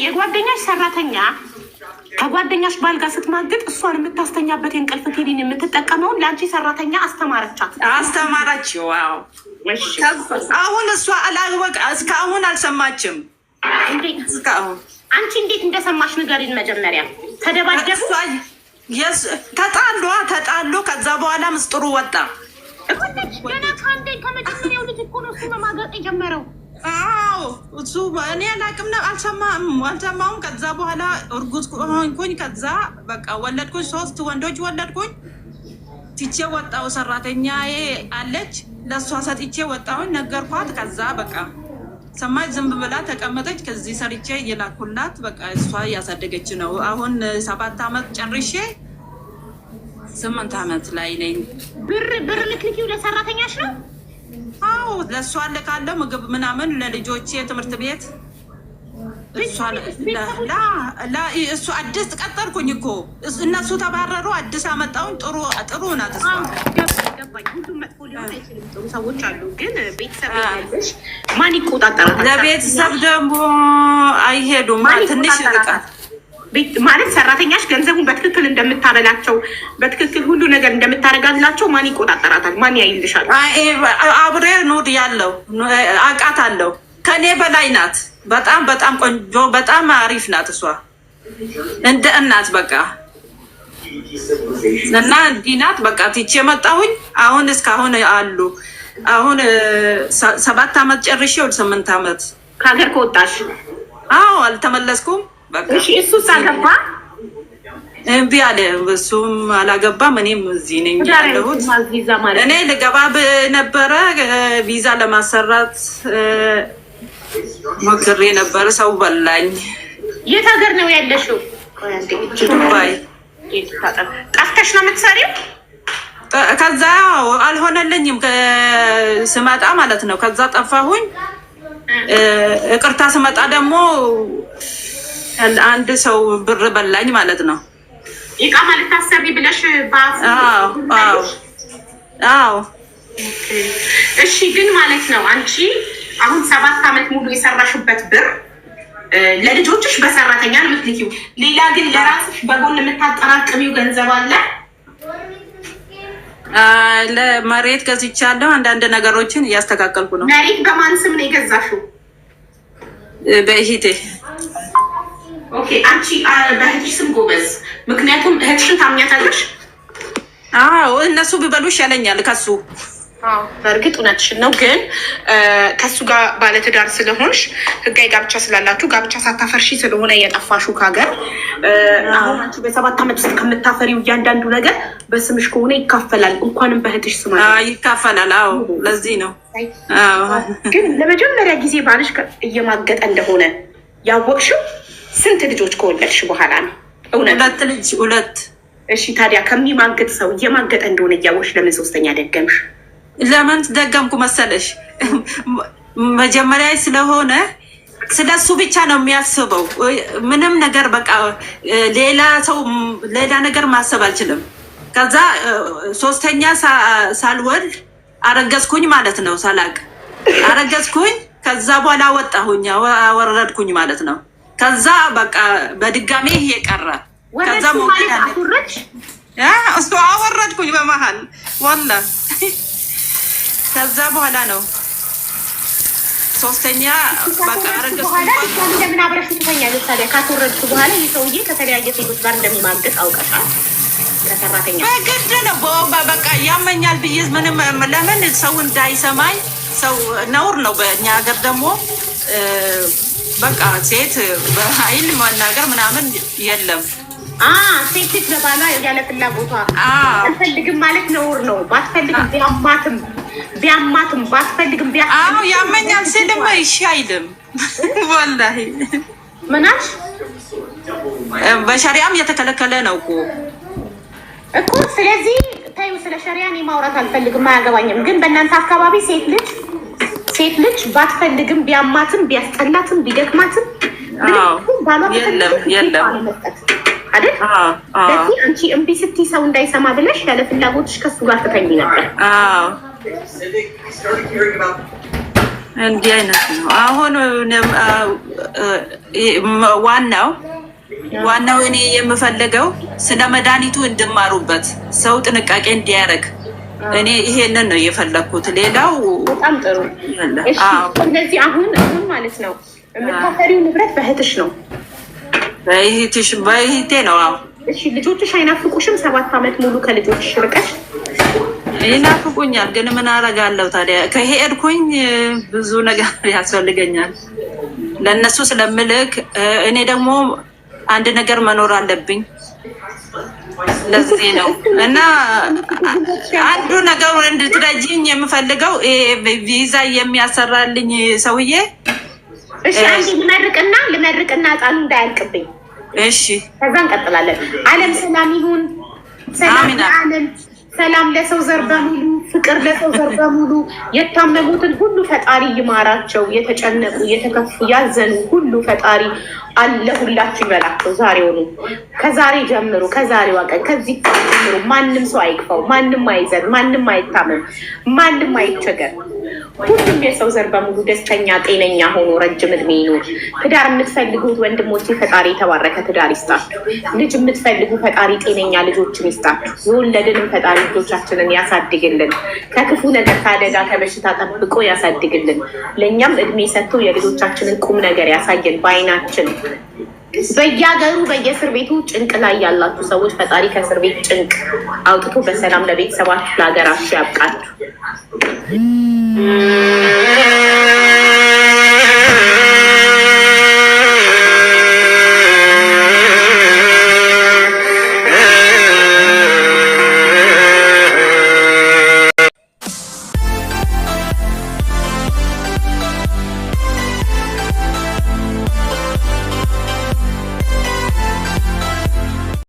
የጓደኛሽ ሰራተኛ ከጓደኛሽ ባል ጋር ስትማግጥ እሷን የምታስተኛበት የእንቅልፍ ኪኒን የምትጠቀመውን ለአንቺ ሰራተኛ አስተማረች። ዋው! አሁን እሷ አላወቅ እስካሁን አልሰማችም። እስካሁን አንቺ እንዴት እንደሰማሽ ንገሪን። መጀመሪያ ተደባደቡ፣ ተጣሉ። ከዛ በኋላ ምስጢሩ ወጣ። ገና ከመጀመሪያው ልጅ እኮ ነው እሱ መማገጥ የጀመረው። አዎ እሱ እኔ አላውቅም፣ አልሰማሁም። ከዛ በኋላ እርጉዝ ሆንኩኝ። ከዛ በቃ ወለድኩኝ፣ 3 ወንዶች ወለድኩኝ። ትቼ ወጣሁ። ሰራተኛዬ አለች፣ ለእሷ ሰጥቼ ወጣሁኝ። ነገርኳት። ከዛ በቃ ሰማች፣ ዝም ብላ ተቀመጠች። ከዚህ ሰርቼ እየላኩላት በቃ እሷ እያሳደገች ነው። አሁን 7 ዓመት ጨርሼ 8 ዓመት ላይ ነኝ። ብር ልክልኪው ለሰራተኛሽ ነው? አዎ ለእሷ ልካለሁ፣ ምግብ ምናምን ለልጆቼ ትምህርት ቤት። እሱ አዲስ ቀጠርኩኝ እኮ እነሱ ተባረሩ፣ አዲስ አመጣሁኝ። ጥሩ ናት እሷ። ሁሉም መጥፎ ሊሆን አይችልም፣ ጥሩ ሰዎች አሉ። ግን ቤተሰብ ያለሽ ማን ይቆጣጠራል? ለቤተሰብ ደግሞ አይሄዱም፣ ትንሽ ርቃት ማለት ሰራተኛሽ ገንዘቡን በትክክል እንደምታበላቸው በትክክል ሁሉ ነገር እንደምታረጋላቸው ማን ይቆጣጠራታል? ማን ያይልሻል? አብሬ ኑድ ያለው አውቃታለሁ። ከኔ በላይ ናት። በጣም ቆንጆ፣ በጣም አሪፍ ናት እሷ። እንደ እናት በቃ እና እንዲህ ናት። በቃ ትቼ መጣሁኝ። አሁን እስካሁን አሉ። አሁን 7 ዓመት ጨርሼ ወደ 8 ዓመት ከሀገር ከወጣሽ? አዎ አልተመለስኩም። እሺ እሱስ አገባ? እምቢ አለ። እሱም አላገባም። እኔም እዚህ ነኝ ያለሁት። እኔ ልገባ ነበረ ቪዛ ለማሰራት ሞክሬ ነበረ። ሰው በላኝ። የት ሀገር ነው ያለሽው? ዱባይ። ጠፍተሽ ነው የምትሰሪው? ከዛ አልሆነልኝም ስመጣ ማለት ነው። ከዛ ጠፋሁኝ። እቅርታ ስመጣ ደግሞ አንድ ሰው ብር በላኝ ማለት ነው። ኢቃማ ልታሰሪ ብለሽ አዎ። እሺ ግን ማለት ነው አንቺ አሁን 7 ዓመት ሙሉ የሰራሽበት ብር ለልጆችሽ በሰራተኛ ነው የምትልኪው። ሌላ ግን ለራስሽ በጎን የምታጠራቅሚው ገንዘብ አለ? ለመሬት ገዝቻለሁ። አንዳንድ ነገሮችን እያስተካከልኩ ነው። መሬት በማን ስም ነው የገዛሽው? በእህቴ። ኦኬ አንቺ በእህትሽ ስም ጎበዝ። ምክንያቱም እህትሽን ታምኛታለሽ። አዎ እነሱ ቢበሉ ይሻለኛል ከሱ። አዎ በእርግጥ እውነትሽን ነው። ግን ከሱ ጋር ባለትዳር ስለሆንሽ ህጋዊ ጋብቻ ስላላችሁ ጋብቻ ሳታፈርሺ ስለሆነ የጠፋሽው ከሀገር አሁን አንቺ በ7 ዓመት ውስጥ ከምታፈሪው እያንዳንዱ ነገር በስምሽ ከሆነ ይካፈላል። እንኳንም በእህትሽ ስም ይካፈላል። አዎ ለዚህ ነው። ግን ለመጀመሪያ ጊዜ ባልሽ እየማገጠ እንደሆነ ያወቅሽው ስንት ልጆች ከወለድሽ በኋላ ነው? እውነት 2 ልጅ 2። እሺ ታዲያ ከሚማገጥ ሰው እየማገጠ እንደሆነ እያወቅሽ ለምን 3ኛ ደገምሽ? ለምን ደገምኩ መሰለሽ? መጀመሪያ ስለሆነ ስለሱ ብቻ ነው የሚያስበው። ምንም ነገር በቃ ሌላ ነገር ማሰብ አልችልም። ከዛ 3ኛ ሳልወልድ አረገዝኩኝ ማለት ነው። ሳላቅ አረገዝኩኝ። ከዛ በኋላ ወጣሁኝ፣ አወረድኩኝ ማለት ነው። ከዛ በቃ በድጋሜ ይሄ ቀረ። ከዛ ሞት እሱ አወረድኩኝ በመሀል ወላ። ከዛ በኋላ ነው 3ኛ በቃ አረገዝኩኝ። ለምን አብረሽ ትተኛለሽ ታዲያ? ካስወረድኩ በኋላ ይህ ሰውዬ ከተለያየ ሴቶች ጋር እንደሚማግጥ አውቀሻል? ከሰራተኛ በግድ ነው በቃ ያመኛል ብዬ ምንም ለምን ሰው እንዳይሰማኝ። ሰው ነውር ነው በእኛ ሀገር ደግሞ በቃ ሴት በኃይል መናገር ምናምን የለም። ሴት ልጅ በባሏ ያለ ፍላጎቷ አልፈልግም ማለት ነውር ነው። ባትፈልግም ቢያማትም ባትፈልግም ያመኛል ስልም እሺ አይልም። ወላሂ ምናሽ በሸሪዓም የተከለከለ ነው እኮ። ስለዚህ ታዩ ስለ ሸሪዓ እኔ ማውራት አልፈልግም፣ አያገባኝም። ግን በእናንተ አካባቢ ሴት ልጅ ባትፈልግም ቢያማትም ቢያስጠላትም ቢደክማትም የለም አይደል? ስለዚህ አንቺ እምቢ ስትይ ሰው እንዳይሰማ ብለሽ ያለ ፍላጎትሽ ከሱ ጋር ትተኝ ነበር። እንዲህ አይነት ነው አሁን ዋናው እኔ የምፈልገው ስለ መድኃኒቱ እንድማሩበት ሰው ጥንቃቄ እንዲያደርግ እኔ ይሄንን ነው የፈለኩት። ሌላው በጣም ጥሩ። እሺ ስለዚህ አሁን ማለት ነው የምታፈሪው ንብረት በእህትሽ ነው? በእህቴ ነው። አዎ። እሺ ልጆችሽ አይናፍቁሽም? 7 ዓመት ሙሉ ከልጆችሽ ርቀሽ? ይናፍቁኛል፣ ግን ምን አደርጋለሁ ታዲያ? ከሄድኩኝ ብዙ ነገር ያስፈልገኛል ለእነሱ ስለምልክ፣ እኔ ደግሞ አንድ ነገር መኖር አለብኝ። ለዚህ ነው እና አንዱ ነገር እንድትረጂኝ የምፈልገው ቪዛ የሚያሰራልኝ ሰውዬ። እሺ አንዴ ልመርቅና ጣኑ እንዳያልቅብኝ። እሺ ከዛ እንቀጥላለን። ዓለም ሰላም ይሁን። ሰላም ለዓለም፣ ሰላም ለሰው ዘር በሙሉ፣ ፍቅር ለሰው ዘር በሙሉ። የታመሙትን ሁሉ ፈጣሪ ይማራቸው። የተጨነቁ የተከፉ ያዘኑ ሁሉ ፈጣሪ ለሁላችሁ ይበላቸው። ዛሬውኑ ከዛሬ ጀምሮ ከዛሬዋ ቀን ከዚህ ጀምሮ ማንም ሰው አይክፋው፣ ማንም አይዘን፣ ማንም አይታመም፣ ማንም አይቸገር። ሁሉም የሰው ዘር በሙሉ ደስተኛ ጤነኛ ሆኖ ረጅም እድሜ ይኖር። ትዳር የምትፈልጉት ወንድሞቼ ፈጣሪ የተባረከ ትዳር ይስጣችሁ። ልጅ የምትፈልጉ ፈጣሪ ጤነኛ ልጆችን ይስጣችሁ። የወለድንም ፈጣሪ ልጆቻችንን ያሳድግልን። ከክፉ ነገር ከአደጋ ከበሽታ ጠብቆ ያሳድግልን። ለእኛም እድሜ ሰጥቶ የልጆቻችንን ቁም ነገር ያሳየን በአይናችን። በየሀገሩ በየእስር ቤቱ ጭንቅ ላይ ያላችሁ ሰዎች ፈጣሪ ከእስር ቤት ጭንቅ አውጥቶ በሰላም ለቤተሰባችሁ ለሀገራችሁ ያብቃችሁ።